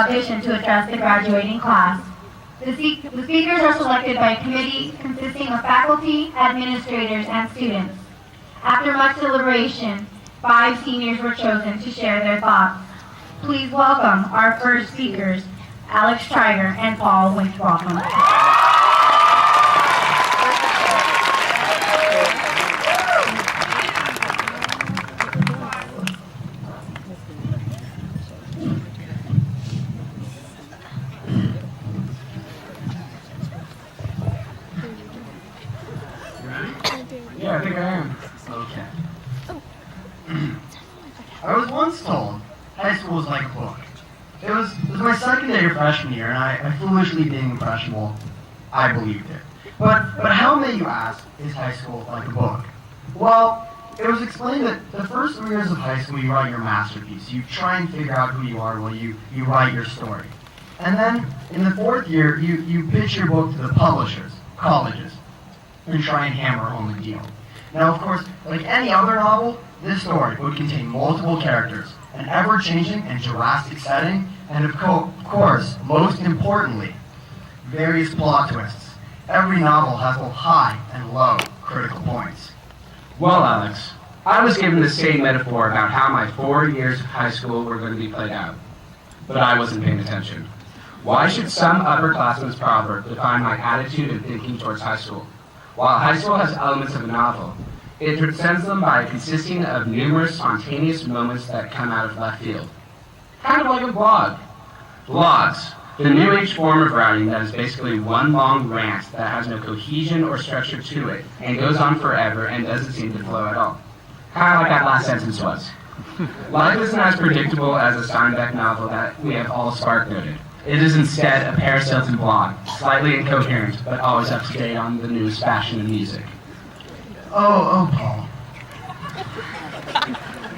audition to address the graduating class. The speakers are selected by a committee consisting of faculty, administrators, and students. After much deliberation, 5 seniors were chosen to share their thoughts. Please welcome our first speakers, Alex Triger and Paul Winterbottom. Yeah, I think I am. Okay. I was once told high school was like a book. It was my second day of freshman year, and I foolishly being impressionable, I believed it. But how, may you ask, is high school like a book? Well, it was explained that the first 3 years of high school you write your masterpiece. You try and figure out who you are while you write your story. And then in the 4th year, you pitch your book to the publishers, colleges, and try and hammer home the deal. Now, of course, like any other novel, this story would contain multiple characters, an ever-changing and drastic setting, and of course, most importantly, various plot twists. Every novel has both high and low critical points. Well, Alex, I was given the same metaphor about how my 4 years of high school were going to be played out, but I wasn't paying attention. Why should some upperclassman's proverb define my attitude and thinking towards high school? While high school has elements of a novel, it transcends them by consisting of numerous spontaneous moments that come out of left field. Kind of like a blog. Blogs, the new age form of writing that is basically one long rant that has no cohesion or structure to it, and goes on forever and doesn't seem to flow at all. Kind of like that last sentence was. Life isn't as predictable as a Steinbeck novel that we have all spark noted. It is instead a Paris Hilton blog, slightly incoherent, but always up to date on the newest fashion and music. Oh, Paul.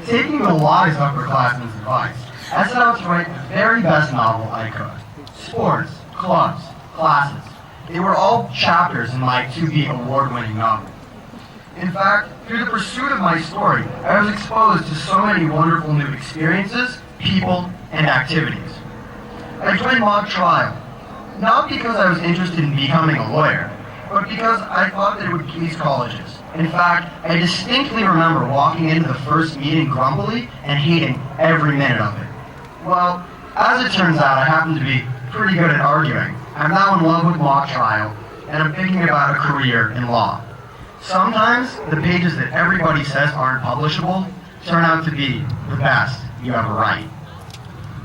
Taking the wise upperclassman's advice, I set out to write the very best novel I could. Sports, clubs, classes. They were all chapters in my to-be award-winning novel. In fact, through the pursuit of my story, I was exposed to so many wonderful new experiences, people, and activities. I joined mock trial, not because I was interested in becoming a lawyer, but because I thought that it would please colleges. In fact, I distinctly remember walking into the first meeting grumpily and hating every minute of it. Well, as it turns out, I happen to be pretty good at arguing. I'm now in love with mock trial, and I'm thinking about a career in law. Sometimes, the pages that everybody says aren't publishable turn out to be the best you ever write.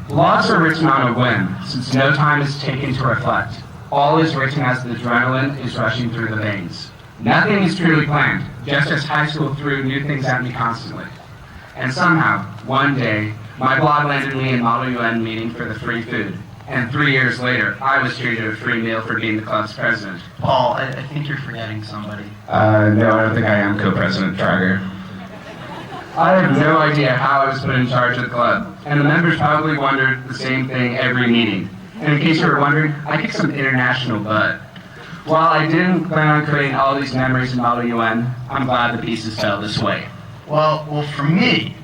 Blogs are written on a whim, since no time is taken to reflect. All is written as the adrenaline is rushing through the veins. Nothing is truly planned, just as high school threw new things at me constantly. And somehow, one day, my blog landed me in Model UN meeting for the free food. And 3 years later, I was treated a free meal for being the club's president. Paul, I think you're forgetting somebody. No, I don't think I am co-president Trager. I have no idea how I was put in charge of the club, and the members probably wondered the same thing every meeting. And in case you were wondering, I kicked some international butt. While I didn't plan on creating all these memories in Model UN, I'm glad the pieces fell this way. Well, for me,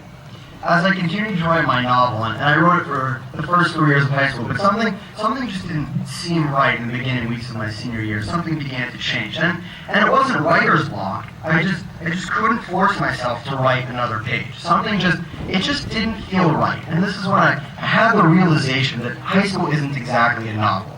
as I continued to write my novel, and I wrote it for the first 3 years of high school, but something just didn't seem right in the beginning weeks of my senior year. Something began to change, and it wasn't writer's block. I just couldn't force myself to write another page. It just didn't feel right. And this is when I had the realization that high school isn't exactly a novel.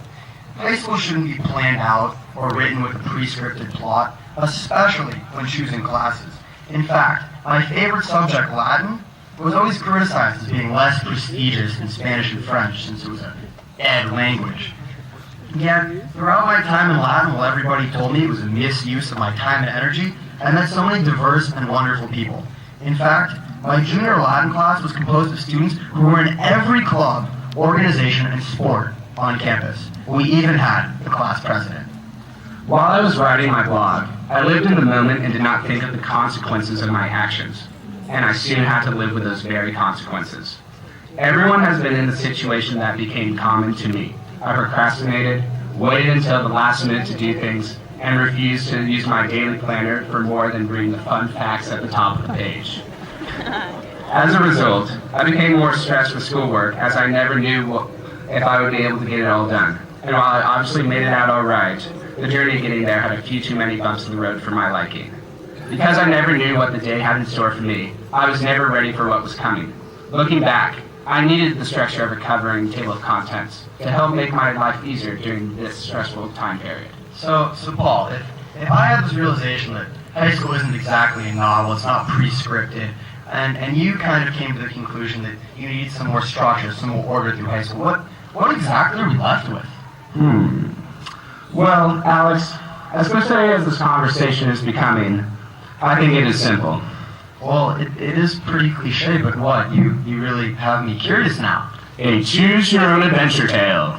High school shouldn't be planned out or written with a pre-scripted plot, especially when choosing classes. In fact, my favorite subject, Latin, was always criticized as being less prestigious than Spanish and French since it was a dead language. Yet, throughout my time in Latin, while everybody told me it was a misuse of my time and energy, I met so many diverse and wonderful people. In fact, my junior Latin class was composed of students who were in every club, organization, and sport on campus. We even had the class president. While I was writing my blog, I lived in the moment and did not think of the consequences of my actions. And I soon had to live with those very consequences. Everyone has been in the situation that became common to me. I procrastinated, waited until the last minute to do things, and refused to use my daily planner for more than reading the fun facts at the top of the page. As a result, I became more stressed with schoolwork as I never knew if I would be able to get it all done. And while I obviously made it out all right, the journey of getting there had a few too many bumps in the road for my liking. Because I never knew what the day had in store for me, I was never ready for what was coming. Looking back, I needed the structure of a covering table of contents to help make my life easier during this stressful time period. So Paul, if I had this realization that high school isn't exactly a novel, it's not pre-scripted, and you kind of came to the conclusion that you need some more structure, some more order through high school, what exactly are we left with? Well, Alex, as cliche as this conversation is becoming, I think it is simple. Well, it is pretty cliche, but what? You really have me curious now. A choose-your-own-adventure tale.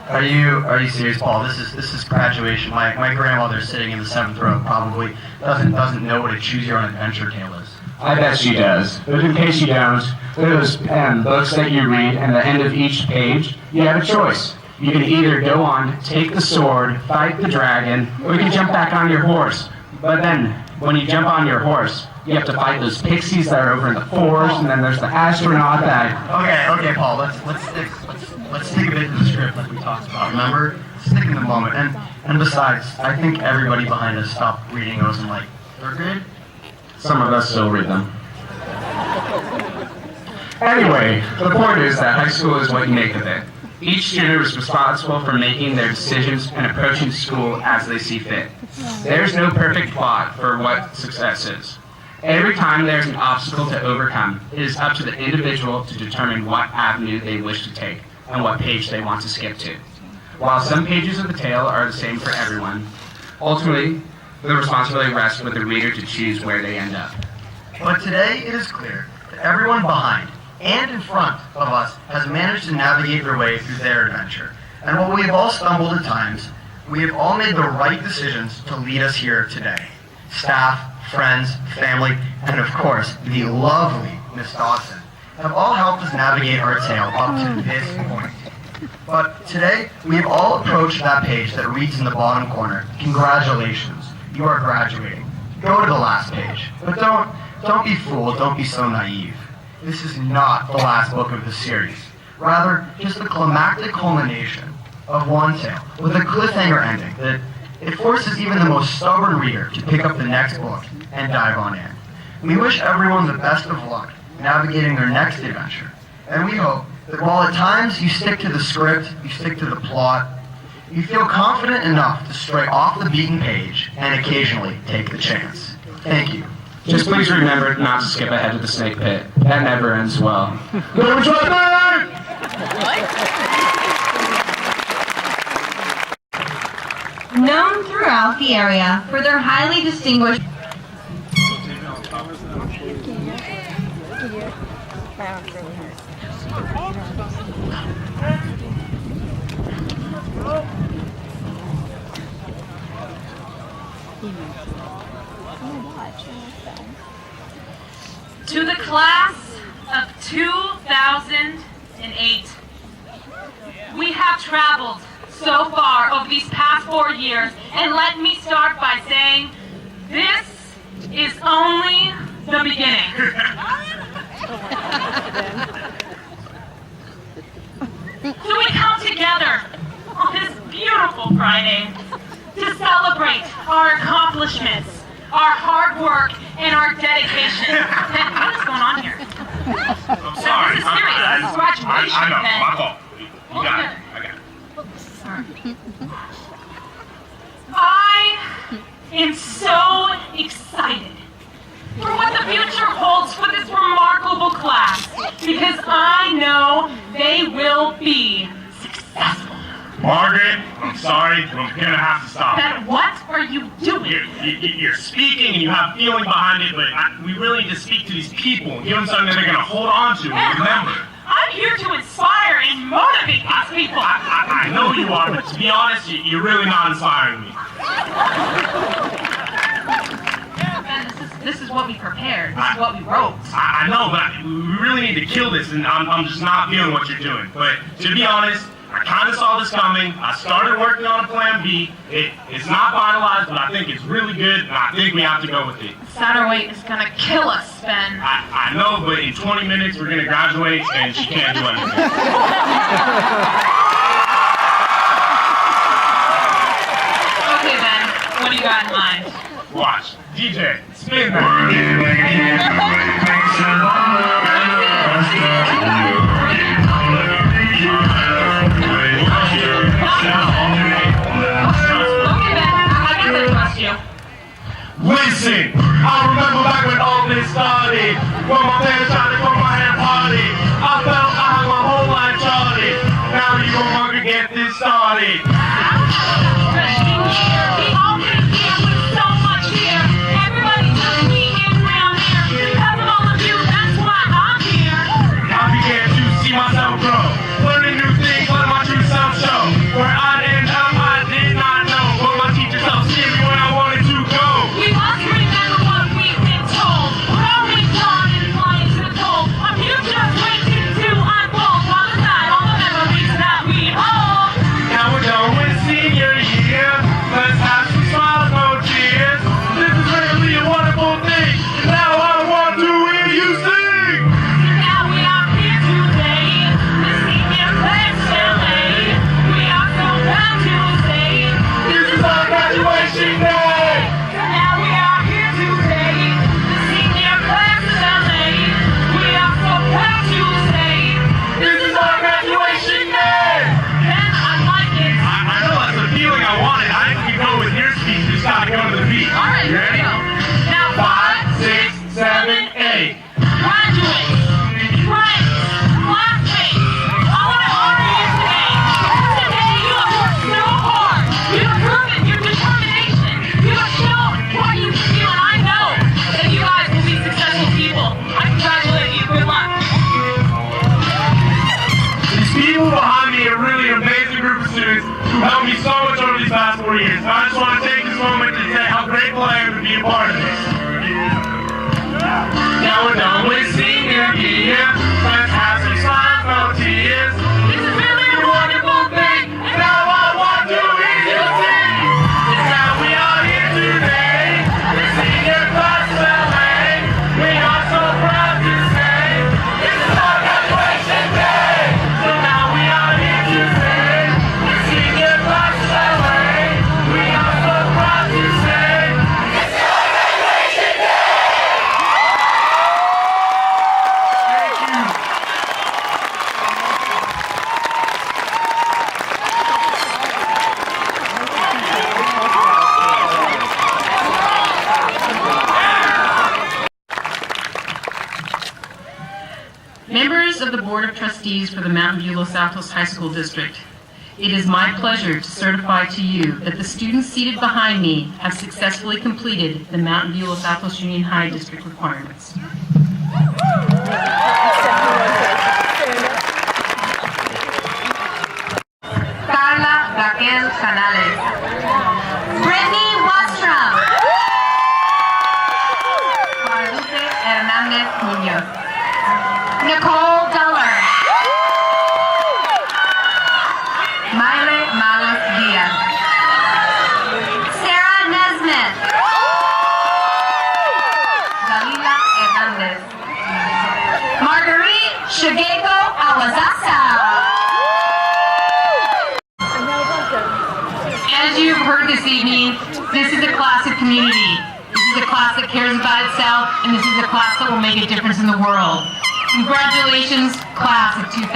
Are you serious, Paul? This is graduation. My grandmother sitting in the 7th row probably doesn't know what a choose-your-own-adventure tale is. I bet she does. But in case you don't, those books that you read, and at the end of each page, you have a choice. You can either go on, take the sword, fight the dragon, or you can jump back on your horse. But then, when you jump on your horse, you have to fight those pixies that are over in the forest, and then there's the astronaut that... Okay, Paul. Let's stick a bit to the script like we talked about. Remember, stick in the moment. And besides, I think everybody behind us stopped reading those and like, they're good. Some of us still read them. Anyway, the point is that high school is what you make of it. Each student is responsible for making their decisions and approaching school as they see fit. There's no perfect plot for what success is. Every time there's an obstacle to overcome, it is up to the individual to determine what avenue they wish to take and what page they want to skip to. While some pages of the tale are the same for everyone, ultimately, the responsibility rests with the reader to choose where they end up. But today it is clear that everyone behind and in front of us has managed to navigate their way through their adventure. And while we have all stumbled at times, we have all made the right decisions to lead us here today. Staff, friends, family, and of course, the lovely Miss Dawson have all helped us navigate our tale up to this point. But today, we have all approached that page that reads in the bottom corner, "Congratulations, you are graduating." Go to the last page. But don't be fooled, don't be so naive. This is not the last book of the series. Rather, just the climactic culmination of one tale, with a cliffhanger ending that it forces even the most stubborn reader to pick up the next book and dive on in. We wish everyone the best of luck navigating their next adventure, and we hope that while at times you stick to the script, you stick to the plot, you feel confident enough to stray off the beaten page and occasionally take the chance. Thank you. Just please remember not to skip ahead to the snake pit. That never ends well. Go enjoy it! Known throughout the area for their highly distinguished To the class of 2008, we have traveled so far over these past 4 years, and let me start by saying, this is only the beginning. So we come together on this beautiful Friday to celebrate our accomplishments, our hard work, and our dedication. And what is going on here? I'm sorry. This is serious. This is graduation. I know. then. My fault. You got it. I got it. I am so excited for what the future holds for this remarkable class, because I know they will be successful. Margaret, I'm sorry, but I'm gonna have to stop. Then what are you doing? You're speaking and you have feeling behind it, but we really need to speak to these people and give them something that they're gonna hold on to and remember. I'm here to inspire and motivate these people. I know you are, but to be honest, you're really not inspiring me. Ben, this is what we prepared. This is what we wrote. I know, but we really need to kill this, and I'm just not feeling what you're doing. But to be honest, I I kind of saw this coming. I started working on a plan B. It's not finalized, but I think it's really good, and I think we have to go with it. Satterweight is gonna kill us, Ben. I know, but in 20 minutes we're gonna graduate, and she can't do anything. Okay, Ben, what do you got in mind? Watch. DJ, spin that. Listen, I remember back when all this started, when my parents tried to go my hand party. I felt I had my whole life charted. Now you gon' work to get this started. We all came here with so much fear. Everybody just me in around here. Because of all of you, that's why I'm here. I began to see myself grow, learning new things, letting my true self show. Where I'd end up, I did not know, but my teacher felt scary when I wanted to go. We must remember what we've been told. We're always taught and flying to the cold. Our future's waiting to unfold. While aside all the memories that we hold. Now we're done with senior year. Let's have some smiles, no tears. This is really a wonderful thing. Now I want to hear you sing. Now we are here today. The senior class LA. We are so proud to say. This is our graduation day. Now we are here today. The senior class LA. We are so proud to say. This is our graduation day. Ben, I like it. I know that's the feeling I wanted. I think we go with your speech. Just gotta go to the beat. All right, You here we ready? go. Now 5, 6, 7, 8. graduates, friends, classmates, I want to honor you today. Today you have worked so hard. You have proven your determination. You have shown what you can do, and I know that you guys will be successful people. I congratulate you. Good luck. These people behind me are really an amazing group of students who helped me so much over these past 4 years. I just want to take this moment to say how grateful I am to be a part of this. Now we're done with senior year. Let's have some smiles, no tears. This is really a wonderful thing. And Now I want to hear you sing. Now we are here today. The senior class of LA. We are so proud to say this is our graduation day. So now we are here today. The senior class of LA. We are so proud to say this is our graduation day. Thank you. Members of the Board of Trustees for the Mountain View Los Altos High School District, it is my pleasure to certify to you that the students seated behind me have successfully completed the Mountain View Los Altos Union High District requirements. Carla Raquel Canales. Brittany Wastrom. Guadalupe Hernandez Munoz. Nicole Duller. Maile Malos Diaz. Sarah Nesmith. Dalila Hernandez. Marguerite Shigeko Awazasa. As you've heard this evening, this is a class of community. This is a class that cares about itself, and this is a class that will make a difference in the world. Congratulations, class of 2008.